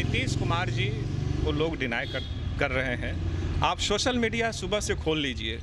नीतीश कुमार जी को लोग डिनाई कर रहे हैं। आप सोशल मीडिया सुबह से खोल लीजिए,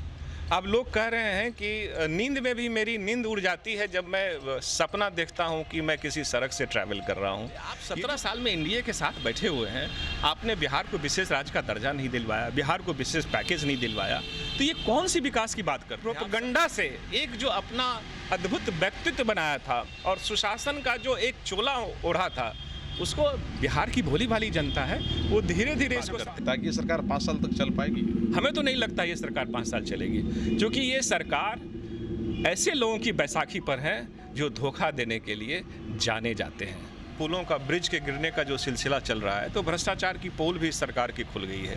अब लोग कह रहे हैं कि नींद में भी मेरी नींद उड़ जाती है जब मैं सपना देखता हूं कि मैं किसी सड़क से ट्रैवल कर रहा हूं। आप 17 साल में एनडीए के साथ बैठे हुए हैं, आपने बिहार को विशेष राज्य का दर्जा नहीं दिलवाया, बिहार को विशेष पैकेज नहीं दिलवाया, तो ये कौन सी विकास की बात कर रहे हैं? प्रोपेगेंडा से एक जो अपना अद्भुत व्यक्तित्व बनाया था और सुशासन का जो एक चोला ओढ़ा था, उसको बिहार की भोली भाली जनता है वो धीरे धीरे इसको ताकि सरकार 5 साल तक चल पाएगी। हमें तो नहीं लगता ये सरकार 5 साल चलेगी, क्योंकि ये सरकार ऐसे लोगों की बैसाखी पर है जो धोखा देने के लिए जाने जाते हैं। पुलों का ब्रिज के गिरने का जो सिलसिला चल रहा है, तो भ्रष्टाचार की पोल भी सरकार की खुल गई है।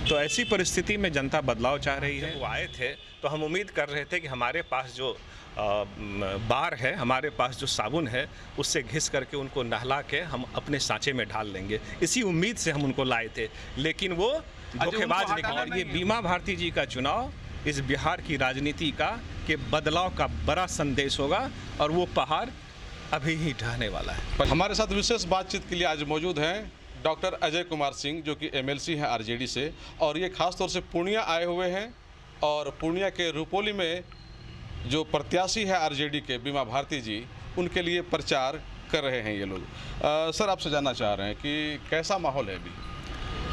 तो ऐसी परिस्थिति में जनता बदलाव चाह रही है। वो आए थे तो हम उम्मीद कर रहे थे कि हमारे पास जो बार है, हमारे पास जो साबुन है, उससे घिस करके उनको नहला के हम अपने सांचे में ढाल लेंगे, इसी उम्मीद से हम उनको लाए थे। लेकिन वो धोखेबाज निकला। ये बीमा भारती जी का चुनाव इस बिहार की राजनीति का के बदलाव का बड़ा संदेश होगा और वो पहाड़ अभी ही ढहने वाला है। हमारे साथ विशेष बातचीत के लिए आज मौजूद हैं डॉक्टर अजय कुमार सिंह, जो कि एमएलसी हैं आरजेडी से, और ये खास तौर से पूर्णिया आए हुए हैं। और पूर्णिया के रुपोली में जो प्रत्याशी है आरजेडी के बीमा भारती जी, उनके लिए प्रचार कर रहे हैं ये लोग। सर, आपसे जानना चाह रहे हैं कि कैसा माहौल है अभी?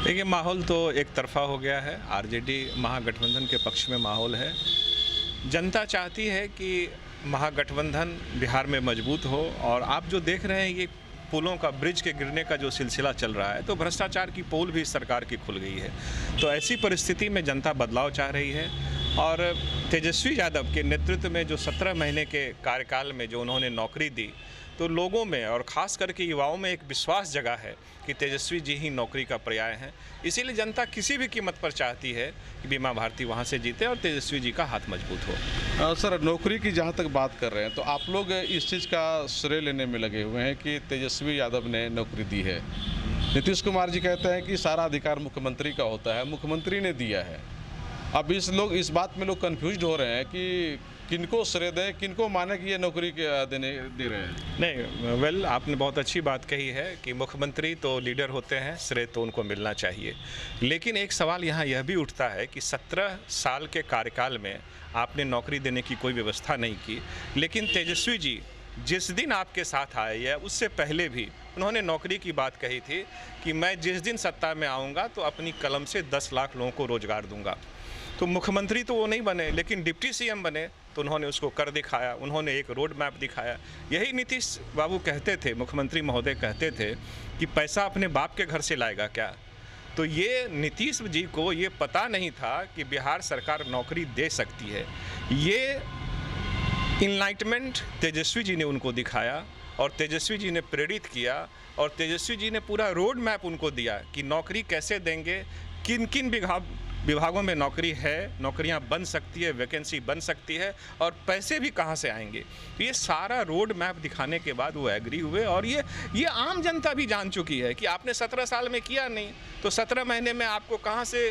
देखिए, माहौल तो एक तरफा हो गया है, आरजेडी महागठबंधन के पक्ष में माहौल है। जनता चाहती है कि महागठबंधन बिहार में मजबूत हो, और आप जो देख रहे हैं ये पुलों का ब्रिज के गिरने का जो सिलसिला चल रहा है, तो भ्रष्टाचार की पोल भी सरकार की खुल गई है। तो ऐसी परिस्थिति में जनता बदलाव चाह रही है, और तेजस्वी यादव के नेतृत्व में जो 17 महीने के कार्यकाल में जो उन्होंने नौकरी दी, तो लोगों में और ख़ास करके युवाओं में एक विश्वास जगा है कि तेजस्वी जी ही नौकरी का पर्याय हैं। इसीलिए जनता किसी भी कीमत पर चाहती है कि बीमा भारती वहाँ से जीते और तेजस्वी जी का हाथ मजबूत हो। सर, नौकरी की जहाँ तक बात कर रहे हैं, तो आप लोग इस चीज़ का श्रेय लेने में लगे हुए हैं कि तेजस्वी यादव ने नौकरी दी है। नीतीश कुमार जी कहते हैं कि सारा अधिकार मुख्यमंत्री का होता है, मुख्यमंत्री ने दिया है। अब इस बात में लोग कन्फ्यूज हो रहे हैं कि किनको श्रेय दें, किनको माने कि ये नौकरी दे रहे हैं। नहीं, आपने बहुत अच्छी बात कही है कि मुख्यमंत्री तो लीडर होते हैं, श्रेय तो उनको मिलना चाहिए। लेकिन एक सवाल यहाँ यह भी उठता है कि 17 साल के कार्यकाल में आपने नौकरी देने की कोई व्यवस्था नहीं की, लेकिन तेजस्वी जी जिस दिन आपके साथ आए या उससे पहले भी उन्होंने नौकरी की बात कही थी कि मैं जिस दिन सत्ता में आऊँगा तो अपनी कलम से 10 लाख लोगों को रोजगार दूंगा। तो मुख्यमंत्री तो वो नहीं बने, लेकिन डिप्टी सीएम बने, तो उन्होंने उसको कर दिखाया, उन्होंने एक रोड मैप दिखाया। यही नीतीश बाबू कहते थे, मुख्यमंत्री महोदय कहते थे कि पैसा अपने बाप के घर से लाएगा क्या। तो ये नीतीश जी को ये पता नहीं था कि बिहार सरकार नौकरी दे सकती है। ये इनलाइटमेंट तेजस्वी जी ने उनको दिखाया, और तेजस्वी जी ने प्रेरित किया, और तेजस्वी जी ने पूरा रोड मैप उनको दिया कि नौकरी कैसे देंगे, किन किन विभागों में नौकरी है, नौकरियां बन सकती है, वैकेंसी बन सकती है, और पैसे भी कहां से आएंगे। तो ये सारा रोड मैप दिखाने के बाद वो एग्री हुए, और ये आम जनता भी जान चुकी है कि आपने 17 साल में किया नहीं, तो 17 महीने में आपको कहां से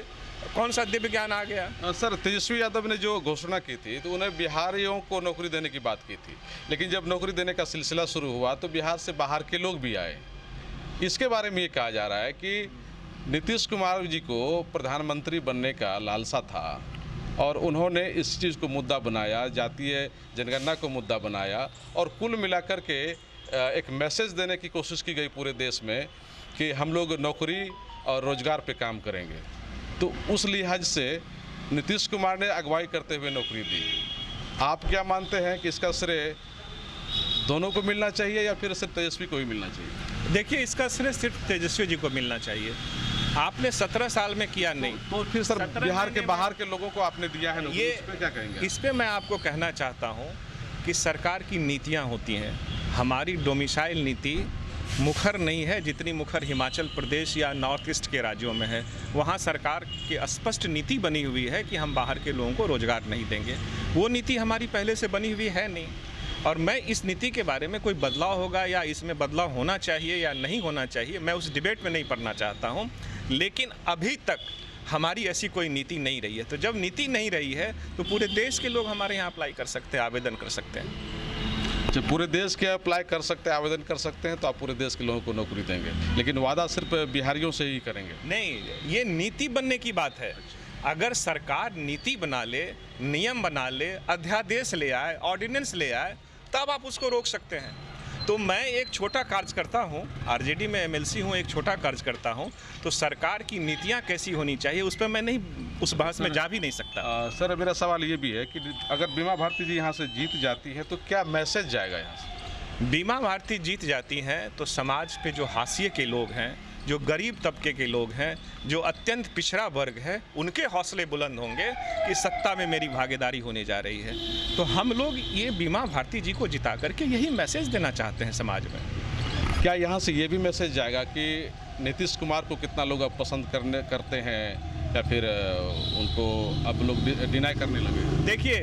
कौन सा दिव्य ज्ञान आ गया। सर, तेजस्वी यादव ने जो घोषणा की थी, तो उन्हें बिहारियों को नौकरी देने की बात की थी, लेकिन जब नौकरी देने का सिलसिला शुरू हुआ तो बिहार से बाहर के लोग भी आए। इसके बारे में ये कहा जा रहा है कि नीतीश कुमार जी को प्रधानमंत्री बनने का लालसा था, और उन्होंने इस चीज़ को मुद्दा बनाया, जातीय जनगणना को मुद्दा बनाया, और कुल मिलाकर के एक मैसेज देने की कोशिश की गई पूरे देश में कि हम लोग नौकरी और रोजगार पे काम करेंगे। तो उस लिहाज से नीतीश कुमार ने अगुवाई करते हुए नौकरी दी। आप क्या मानते हैं कि इसका श्रेय दोनों को मिलना चाहिए या फिर सिर्फ तेजस्वी को ही मिलना चाहिए? देखिए, इसका श्रेय सिर्फ तेजस्वी जी को मिलना चाहिए। आपने 17 साल में किया नहीं, तो फिर सर बिहार के बाहर के लोगों को आपने दिया है नौकरी, इस पे क्या कहेंगे? इस पे मैं आपको कहना चाहता हूँ कि सरकार की नीतियाँ होती हैं। हमारी डोमिसाइल नीति मुखर नहीं है जितनी मुखर हिमाचल प्रदेश या नॉर्थ ईस्ट के राज्यों में है। वहाँ सरकार की स्पष्ट नीति बनी हुई है कि हम बाहर के लोगों को रोजगार नहीं देंगे। वो नीति हमारी पहले से बनी हुई है नहीं, और मैं इस नीति के बारे में कोई बदलाव होगा या इसमें बदलाव होना चाहिए या नहीं होना चाहिए, मैं उस डिबेट में नहीं पढ़ना चाहता हूँ। लेकिन अभी तक हमारी ऐसी कोई नीति नहीं रही है। तो जब नीति नहीं रही है तो पूरे देश के लोग हमारे यहाँ अप्लाई कर सकते हैं, आवेदन कर सकते हैं। जब पूरे देश के अप्लाई कर सकते हैं, आवेदन कर सकते हैं, तो आप पूरे देश के लोगों को नौकरी देंगे, लेकिन वादा सिर्फ बिहारियों से ही करेंगे। नहीं, ये नीति बनने की बात है। अगर सरकार नीति बना ले, नियम बना ले, अध्यादेश ले आए, ऑर्डिनेंस ले आए, तब आप उसको रोक सकते हैं। तो मैं एक छोटा कार्यकर्ता हूँ, आरजेडी में एमएलसी हूँ, एक छोटा कार्यकर्ता हूँ, तो सरकार की नीतियाँ कैसी होनी चाहिए उस पर मैं नहीं, उस बहस में जा भी नहीं सकता। सर, मेरा सवाल ये भी है कि अगर बीमा भारती जी यहाँ से जीत जाती है तो क्या मैसेज जाएगा यहाँ से? बीमा भारती जीत जाती हैं तो समाज पे जो हाशिए के लोग हैं, जो गरीब तबके के लोग हैं, जो अत्यंत पिछड़ा वर्ग है, उनके हौसले बुलंद होंगे कि सत्ता में मेरी भागीदारी होने जा रही है। तो हम लोग ये बीमा भारती जी को जिता करके यही मैसेज देना चाहते हैं समाज में। क्या यहाँ से ये भी मैसेज जाएगा कि नीतीश कुमार को कितना लोग अब पसंद करते हैं, या फिर उनको अब लोग डिनाई करने लगे? देखिए,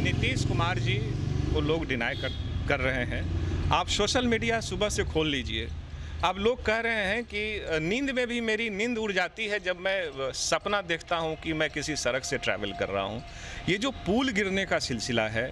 नीतीश कुमार जी को लोग डिनाई कर रहे हैं। आप सोशल मीडिया सुबह से खोल लीजिए, अब लोग कह रहे हैं कि नींद में भी मेरी नींद उड़ जाती है जब मैं सपना देखता हूं कि मैं किसी सड़क से ट्रैवल कर रहा हूं। ये जो पुल गिरने का सिलसिला है,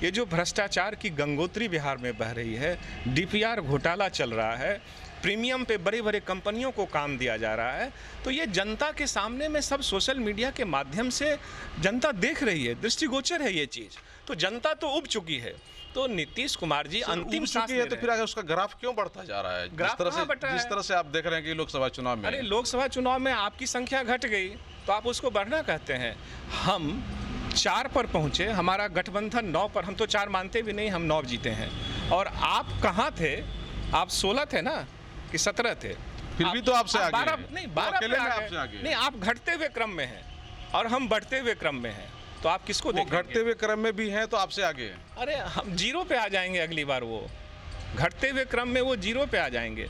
ये जो भ्रष्टाचार की गंगोत्री बिहार में बह रही है, डीपीआर घोटाला चल रहा है, प्रीमियम पे बड़े बड़े कंपनियों को काम दिया जा रहा है, तो ये जनता के सामने में सब सोशल मीडिया के माध्यम से जनता देख रही है, दृष्टिगोचर है ये चीज़। तो जनता तो उब चुकी है। तो नीतीश कुमार जी अंतिम सांस ले रहे हैं। तो फिर आगे उसका ग्राफ क्यों बढ़ता जा रहा है? जिस तरह से आप देख रहे हैं कि लोकसभा चुनाव में, अरे लोकसभा चुनाव में आपकी संख्या घट गई तो आप उसको बढ़ना कहते हैं। हम 4 पर पहुंचे, हमारा गठबंधन 9 पर, हम तो 4 मानते भी नहीं, हम 9 जीते हैं। और आप कहाँ थे? आप 16 थे ना कि 17 थे? फिर भी तो आपसे आगे 12 नहीं, 12 अकेले में आपसे आगे नहीं, आप घटते हुए क्रम में हैं और हम बढ़ते हुए क्रम में हैं। तो आप किसको देखेंगे? घटते हुए क्रम में भी हैं तो आपसे आगे हैं। अरे हम 0 पे आ जाएंगे अगली बार। वो घटते हुए क्रम में वो 0 पे आ जाएंगे।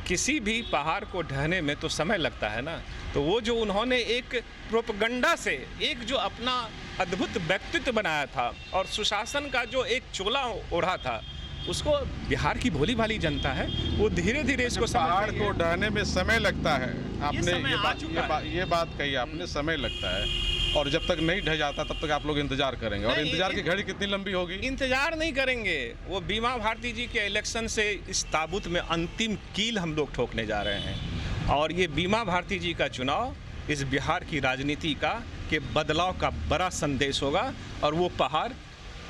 किसी भी पहाड़ को ढहने में तो समय लगता है ना। तो वो जो उन्होंने एक प्रोपगंडा से एक जो अपना अद्भुत व्यक्तित्व बनाया था और सुशासन का जो एक चोला ओढ़ा था, उसको बिहार की भोली भाली जनता है, वो धीरे धीरे इसको पहाड़ को ढहने में समय लगता है। आपने ये बात कही, आपने समय लगता है, और जब तक नहीं ढह जाता तब तक आप लोग इंतजार करेंगे। और इंतजार की घड़ी कितनी लंबी होगी? इंतजार नहीं करेंगे। वो बीमा भारती जी के इलेक्शन से इस ताबूत में अंतिम कील हम लोग ठोकने जा रहे हैं। और ये बीमा भारती जी का चुनाव इस बिहार की राजनीति का के बदलाव का बड़ा संदेश होगा, और वो पहाड़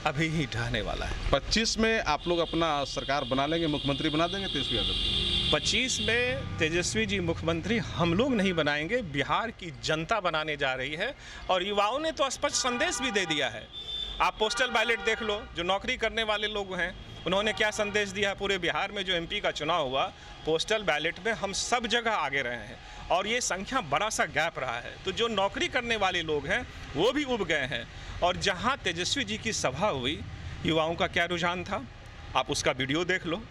अभी ही ढहने वाला है। 25 में आप लोग अपना सरकार बना लेंगे, मुख्यमंत्री बना देंगे तेजस्वी यादव? 25 में तेजस्वी जी मुख्यमंत्री हम लोग नहीं बनाएंगे, बिहार की जनता बनाने जा रही है। और युवाओं ने तो स्पष्ट संदेश भी दे दिया है। आप पोस्टल बैलेट देख लो, जो नौकरी करने वाले लोग हैं उन्होंने क्या संदेश दिया। पूरे बिहार में जो एमपी का चुनाव हुआ, पोस्टल बैलेट में हम सब जगह आगे रहे हैं, और ये संख्या बड़ा सा गैप रहा है। तो जो नौकरी करने वाले लोग हैं वो भी उब गए हैं। और जहाँ तेजस्वी जी की सभा हुई, युवाओं का क्या रुझान था, आप उसका वीडियो देख लो।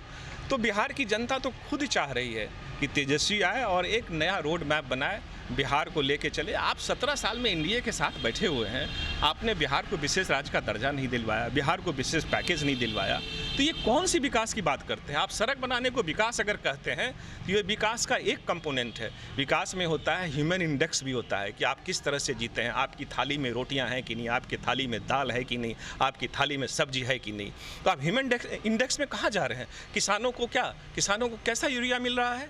तो बिहार की जनता तो खुद चाह रही है कि तेजस्वी आए और एक नया रोड मैप बनाए, बिहार को लेके चले। आप 17 साल में एनडीए के साथ बैठे हुए हैं, आपने बिहार को विशेष राज्य का दर्जा नहीं दिलवाया, बिहार को विशेष पैकेज नहीं दिलवाया। तो ये कौन सी विकास की बात करते हैं आप? सड़क बनाने को विकास अगर कहते हैं तो ये विकास का एक कंपोनेंट है। विकास में होता है ह्यूमन इंडेक्स भी होता है कि आप किस तरह से जीते हैं, आपकी थाली में रोटियां हैं कि नहीं, आपकी थाली में दाल है कि नहीं, आपकी थाली में सब्जी है कि नहीं। तो आप ह्यूमन इंडेक्स में कहाँ जा रहे हैं? किसानों को क्या, किसानों को कैसा यूरिया मिल रहा है?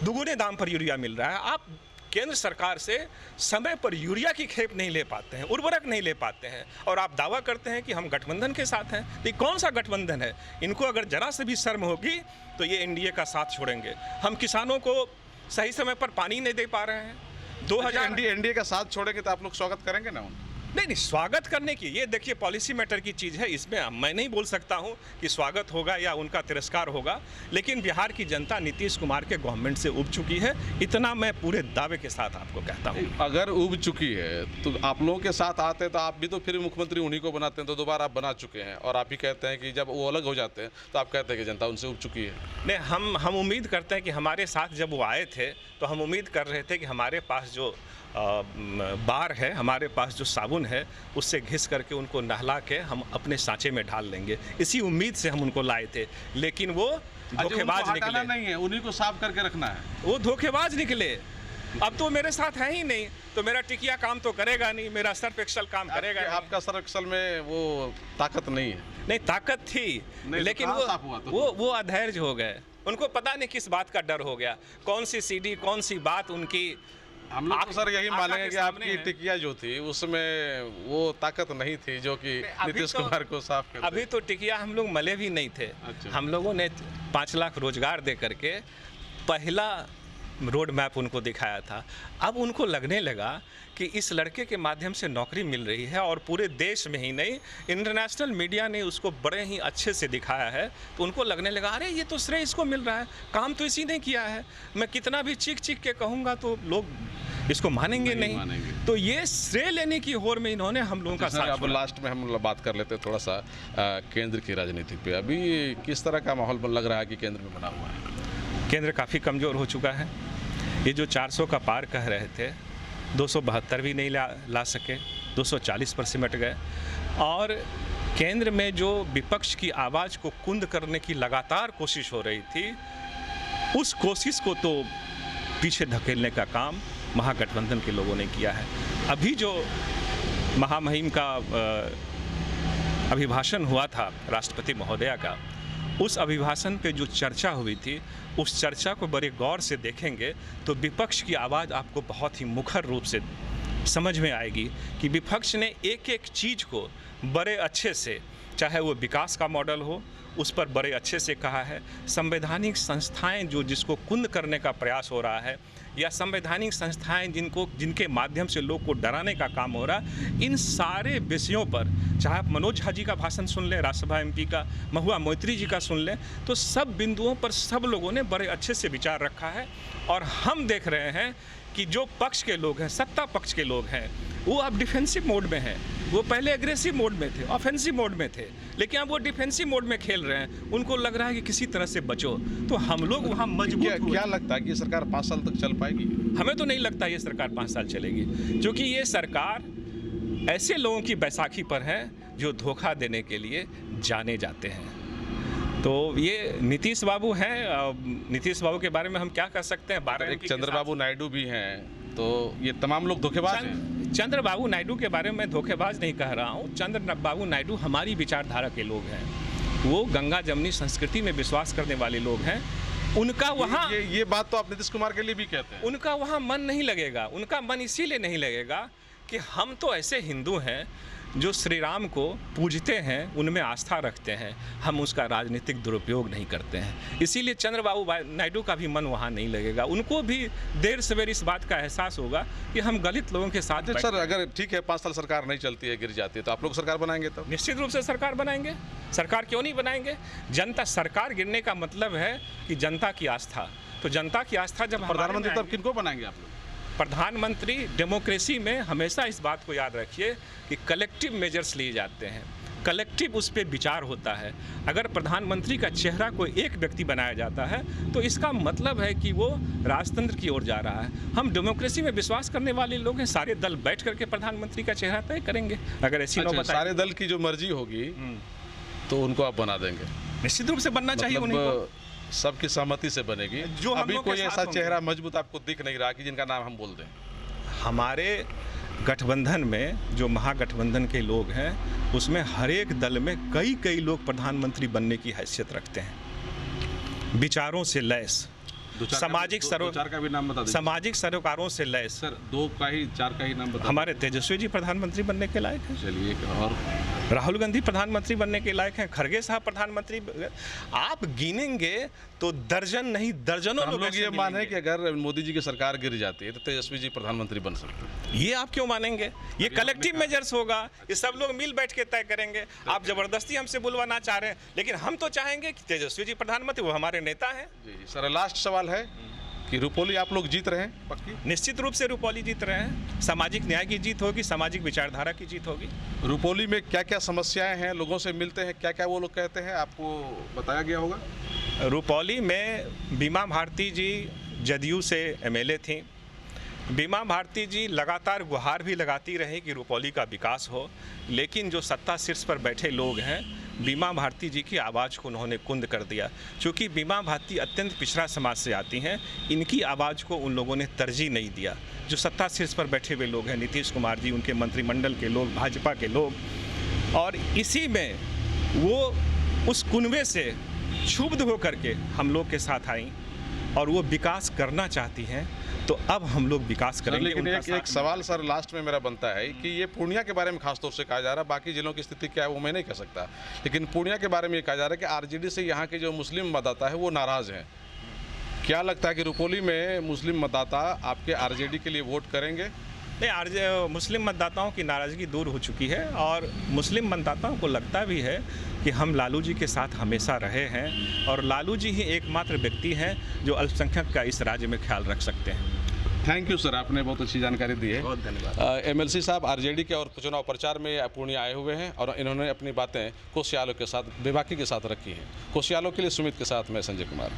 दुगुने दाम पर यूरिया मिल रहा है। आप केंद्र सरकार से समय पर यूरिया की खेप नहीं ले पाते हैं, उर्वरक नहीं ले पाते हैं, और आप दावा करते हैं कि हम गठबंधन के साथ हैं। तो ये कौन सा गठबंधन है? इनको अगर जरा से भी शर्म होगी तो ये एनडीए का साथ छोड़ेंगे। हम किसानों को सही समय पर पानी नहीं दे पा रहे हैं। 2000 एनडीए का साथ छोड़ेंगे तो आप लोग स्वागत करेंगे ना? नहीं, स्वागत करने की ये देखिए पॉलिसी मैटर की चीज़ है। इसमें मैं नहीं बोल सकता हूं कि स्वागत होगा या उनका तिरस्कार होगा, लेकिन बिहार की जनता नीतीश कुमार के गवर्नमेंट से उब चुकी है, इतना मैं पूरे दावे के साथ आपको कहता हूं। अगर उब चुकी है तो आप लोगों के साथ आते तो आप भी तो फिर मुख्यमंत्री उन्हीं को बनाते हैं। तो दोबारा आप बना चुके हैं, और आप ही कहते हैं कि जब वो अलग हो जाते हैं तो आप कहते हैं कि जनता उनसे उब चुकी है। नहीं, हम उम्मीद करते हैं कि हमारे साथ जब वो आए थे तो हम उम्मीद कर रहे थे कि हमारे पास जो बार है, हमारे पास जो साबुन है, उससे घिस करके उनको नहला के हम अपने सांचे में ढाल लेंगे। इसी उम्मीद से हम उनको लाए थे, लेकिन वो धोखेबाज निकले। नहीं है, उन्हीं को साफ करके रखना है। वो धोखेबाज निकले। अब तो मेरे साथ है ही नहीं, तो मेरा टिकिया काम तो करेगा नहीं, मेरा सर्फ एक्सल काम करेगा नहीं। आपका सर्फ एक्सल में वो ताकत नहीं है। नहीं, ताकत थी, नहीं, तो लेकिन कहाँ साफ हुआ तो? वो अधैर्य हो गए। उनको पता नहीं किस बात का डर हो गया, कौन सी सीडी, कौन सी बात उनकी। हम लोग तो सर यही आका मानेंगे के कि सामने आपकी है। टिकिया जो थी उसमें वो ताकत नहीं थी जो कि अभी नीतीश तो- कुमार को साफ कर अभी तो टिकिया हम लोग मले भी नहीं थे। अच्छा। हम लोगों ने 5 लाख रोजगार दे करके पहला रोड मैप उनको दिखाया था। अब उनको लगने लगा कि इस लड़के के माध्यम से नौकरी मिल रही है, और पूरे देश में ही नहीं, इंटरनेशनल मीडिया ने उसको बड़े ही अच्छे से दिखाया है। तो उनको लगने लगा, अरे ये तो श्रेय इसको मिल रहा है, काम तो इसी ने किया है। मैं कितना भी चीख चीख के कहूँगा तो लोग इसको मानेंगे नहीं नहीं। मानेंगे। तो ये श्रेय लेने की होड़ में इन्होंने हम लोगों का सर, साथ अब छोड़ा। लास्ट में हम लोग बात कर लेते हैं थोड़ा सा केंद्र की राजनीति पे। अभी किस तरह का माहौल लग रहा है कि केंद्र में बना हुआ है? केंद्र काफ़ी कमज़ोर हो चुका है। ये जो 400 का पार कह रहे थे, 272 भी नहीं ला सके, 240 पर सिमट गए। और केंद्र में जो विपक्ष की आवाज़ को कुंद करने की लगातार कोशिश हो रही थी, उस कोशिश को तो पीछे धकेलने का काम महागठबंधन के लोगों ने किया है। अभी जो महामहिम का अभिभाषण हुआ था राष्ट्रपति महोदया का, उस अभिभाषण पे जो चर्चा हुई थी, उस चर्चा को बड़े गौर से देखेंगे तो विपक्ष की आवाज़ आपको बहुत ही मुखर रूप से समझ में आएगी कि विपक्ष ने एक एक चीज़ को बड़े अच्छे से, चाहे वो विकास का मॉडल हो, उस पर बड़े अच्छे से कहा है। संवैधानिक संस्थाएं जिसको कुंद करने का प्रयास हो रहा है, या संवैधानिक संस्थाएं जिनके माध्यम से लोग को डराने का काम हो रहा है, इन सारे विषयों पर, चाहे आप मनोज झा जी का भाषण सुन लें, राज्यसभा एमपी का, महुआ मोइत्री जी का सुन लें, तो सब बिंदुओं पर सब लोगों ने बड़े अच्छे से विचार रखा है। और हम देख रहे हैं कि जो पक्ष के लोग हैं, सत्ता पक्ष के लोग हैं, वो अब डिफेंसिव मोड में हैं। वो पहले एग्रेसिव मोड में थे, ऑफेंसिव मोड में थे, लेकिन अब वो डिफेंसिव मोड में खेल रहे हैं। उनको लग रहा है कि किसी तरह से बचो। तो हम लोग वहाँ मजबूत हुए। क्या लगता है कि ये सरकार 5 साल तक चल पाएगी? हमें तो नहीं लगता ये सरकार 5 साल चलेगी, क्योंकि ये सरकार ऐसे लोगों की बैसाखी पर है जो धोखा देने के लिए जाने जाते हैं। तो ये नीतीश बाबू हैं। नीतीश बाबू के बारे में हम क्या कह सकते हैं? 12 एक चंद्रबाबू नायडू भी हैं, तो ये तमाम लोग धोखेबाज हैं। चंद्रबाबू नायडू के बारे में धोखेबाज नहीं कह रहा हूँ। चंद्रबाबू नायडू हमारी विचारधारा के लोग हैं। वो गंगा जमनी संस्कृति में विश्वास करने वाले लोग हैं। उनका वहाँ ये बात तो आप नीतीश कुमार के लिए भी कहते हैं। उनका वहाँ मन नहीं लगेगा। उनका मन इसीलिए नहीं लगेगा कि हम तो ऐसे हिंदू हैं जो श्री राम को पूजते हैं, उनमें आस्था रखते हैं। हम उसका राजनीतिक दुरुपयोग नहीं करते हैं। इसीलिए चंद्रबाबू नायडू का भी मन वहाँ नहीं लगेगा। उनको भी देर सवेर इस बात का एहसास होगा कि हम गलत लोगों के साथ सर, अगर ठीक है 5 साल सरकार नहीं चलती है, गिर जाती है, तो आप लोग सरकार बनाएंगे तब? निश्चित रूप से सरकार बनाएंगे। सरकार क्यों नहीं बनाएंगे? जनता, सरकार गिरने का मतलब है कि जनता की आस्था। तो जनता की आस्था जब प्रधानमंत्री तब किनको बनाएंगे आप लोग? प्रधानमंत्री, डेमोक्रेसी में हमेशा इस बात को याद रखिए कि कलेक्टिव मेजर्स लिए जाते हैं, कलेक्टिव उस पर विचार होता है। अगर प्रधानमंत्री का चेहरा कोई एक व्यक्ति बनाया जाता है तो इसका मतलब है कि वो राजतंत्र की ओर जा रहा है। हम डेमोक्रेसी में विश्वास करने वाले लोग हैं। सारे दल बैठ करके प्रधानमंत्री का चेहरा तय करेंगे। अगर ऐसी नौबत आए, सारे दल की जो मर्जी होगी तो उनको आप बना देंगे? निश्चित रूप से बनना चाहिए उन्हीं को। सबकी सहमति से बनेगी। जो अभी कोई ऐसा चेहरा मजबूत आपको दिख नहीं रहा कि जिनका नाम हम बोल दें? हमारे गठबंधन में जो महागठबंधन के लोग हैं, उसमें हर एक दल में कई लोग प्रधानमंत्री बनने की हैसियत रखते हैं। विचारों से लैस, सामाजिक सामाजिक सरोकारों से लैस। सर, 2 का ही 4 का ही नाम बता। हमारे तेजस्वी जी प्रधानमंत्री बनने के लायक हैं। चलिए, और राहुल गांधी प्रधानमंत्री बनने के लायक हैं। खड़गे साहब प्रधानमंत्री, आप गिनेंगे तो दर्जन नहीं दर्जनों हम लोग ये माने कि अगर मोदी जी की सरकार गिर जाती है तो तेजस्वी जी प्रधानमंत्री बन सकते हैं। ये आप क्यों मानेंगे? ये कलेक्टिव मेजर्स होगा। ये सब लोग मिल बैठ के तय करेंगे। आप जबरदस्ती हमसे बुलवाना चाह रहे हैं, लेकिन हम तो चाहेंगे कि तेजस्वी जी प्रधानमंत्री, वो हमारे नेता हैं। जी सर, लास्ट सवाल है कि रुपौली आप लोग जीत रहे हैं पक्की? निश्चित रूप से रुपौली जीत रहे हैं। सामाजिक न्याय की जीत होगी, सामाजिक विचारधारा की जीत होगी। रुपौली में क्या क्या समस्याएं हैं? लोगों से मिलते हैं, क्या क्या वो लोग कहते हैं, आपको बताया गया होगा? रुपौली में बीमा भारती जी जदयू से एमएलए थीं। बीमा भारती जी लगातार गुहार भी लगाती रही कि रुपौली का विकास हो, लेकिन जो सत्ता शीर्ष पर बैठे लोग हैं, बीमा भारती जी की आवाज़ को उन्होंने कुंद कर दिया। चूँकि बीमा भारती अत्यंत पिछड़ा समाज से आती हैं, इनकी आवाज़ को उन लोगों ने तरजीह नहीं दिया। जो सत्ता शीर्ष पर बैठे हुए लोग हैं, नीतीश कुमार जी, उनके मंत्रिमंडल के लोग, भाजपा के लोग, और इसी में वो उस कुनबे से क्षुब्ध होकर के हम लोग के साथ आई और वो विकास करना चाहती हैं, तो अब हम लोग विकास करेंगे। लेकिन उनका एक सवाल सर लास्ट में मेरा बनता है कि ये पूर्णिया के बारे में खास तौर से कहा जा रहा है, बाकी जिलों की स्थिति क्या है वो मैं नहीं कह सकता, लेकिन पूर्णिया के बारे में ये कहा जा रहा है कि आरजेडी से यहाँ के जो मुस्लिम मतदाता है वो नाराज़ हैं। क्या लगता है कि रुपौली में मुस्लिम मतदाता आपके आरजेडी के लिए वोट करेंगे? नहीं, मुस्लिम मतदाताओं की नाराज़गी दूर हो चुकी है और मुस्लिम मतदाताओं को लगता भी है कि हम लालू जी के साथ हमेशा रहे हैं और लालू जी ही एकमात्र व्यक्ति हैं जो अल्पसंख्यक का इस राज्य में ख्याल रख सकते हैं। थैंक यू सर, आपने बहुत अच्छी जानकारी दी है। बहुत धन्यवाद। एमएलसी साहब आरजेडी के और चुनाव प्रचार में पूर्णिया आए हुए हैं और इन्होंने अपनी बातें कोशियालों के साथ, बेबाकी के साथ रखी हैं। कोशियालों के लिए सुमित के साथ मैं Sanjay Kumar.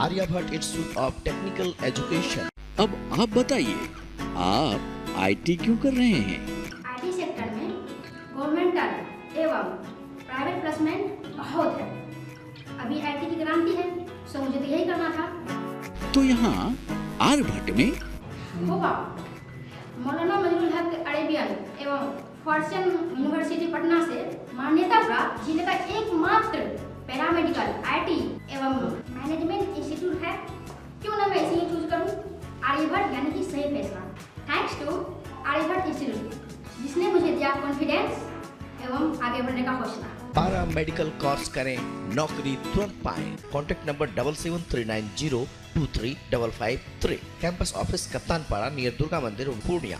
Aryabhatta institute of technical education. अब आप बताइए, आप आईटी क्यों कर रहे हैं? आईटी सेक्टर में गवर्नमेंटल एवं प्राइवेट प्लेसमेंट बहुत है। अभी आईटी की क्रांति है, सो मुझे तो यही करना था। तो यहाँ आर्यभट्ट में होगा मौलाना मजरूल हक अरेबियन एवं फॉर्च्यून यूनिवर्सिटी पटना से मान्यता प्राप्त जिले का एकमात्र पैरामेडिकल आईटी एवं मैनेजमेंट इंस्टीट्यूट है। क्यों ना मैं इसे चूज करूं? आर्यभट्ट यानी कि सही फैसला। थैंक्स टू आर्यभट्ट इंस्टीट्यूट जिसने मुझे दिया कॉन्फिडेंस एवं आगे बढ़ने का हौसला। पारा मेडिकल कोर्स करें, नौकरी तुरंत पाएं। Contact number 7739023553। Campus office Kaptanpara near Durga Mandir Purnia.